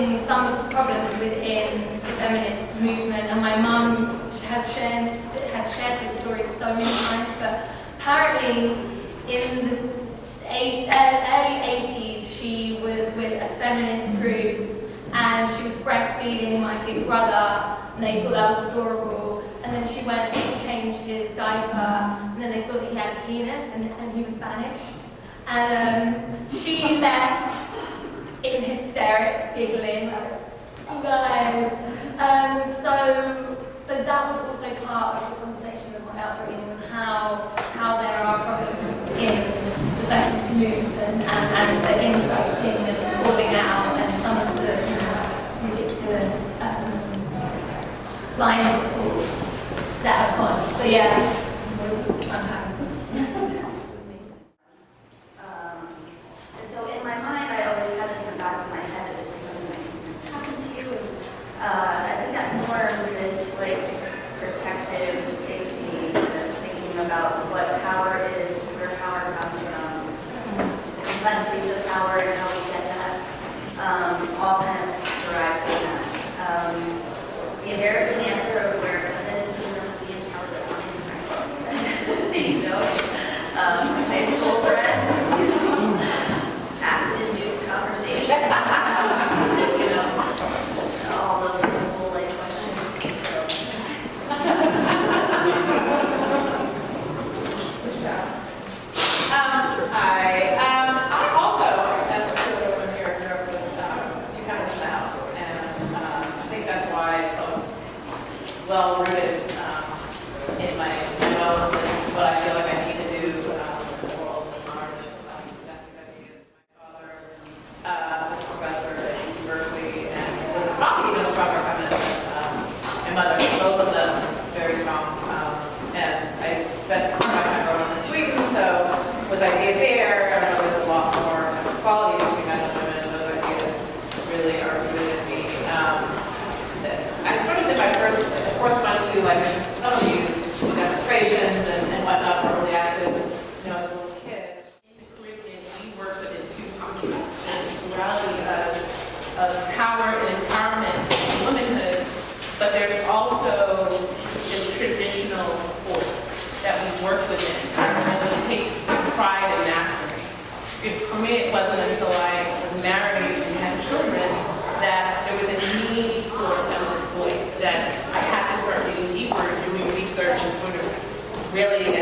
discussing some of the problems within the feminist movement, and my mum has shared this story so many times, but apparently in the early 80s she was with a feminist group and she was breastfeeding my big brother, and they thought that was adorable, and then she went to change his diaper, and then they saw that he had a penis, and he was banished. And she left in hysterics, giggling, no. So that was also part of the conversation of my upbringing, was how there are problems in the feminist movement and the infighting and calling out and some of the ridiculous lines of thought that have gone. So yeah, it was fantastic. So in my mind, I always had this in the back of my head that this is something that can happen to you. I think that forms this like protective safety, thinking about what power is, where power comes from, the complexities of power and how we get that, all kind of derived from that. The embarrassing answer of where feminism came from is probably like you know, high school friends, you know, acid-induced conversation, you know, all those high school like questions. So. I also, as a kid over here, grew up with two feminists in the house, and I think that's why it's so well rooted in my bones and what I feel like I need to do in the world as an artist. Present these ideas. My father was a professor at UC Berkeley and was probably even a stronger feminist than my mother. Both of them very strong. And I spent my time growing up in Sweden, so with ideas there, there's a lot more equality between men and women, and those ideas really are rooted in me. I sort of did my first, of course, went to, like some of you, to demonstrations and whatnot, were really active, you know, as a little kid. In the Caribbean, we work within two continents. There's this duality of power and empowerment and womanhood, but there's also this traditional force that we work within, and we take some pride and mastery. For me, it wasn't until I was married and had children that there was a need for a feminist voice, that I had to start digging deeper, doing research and sort of really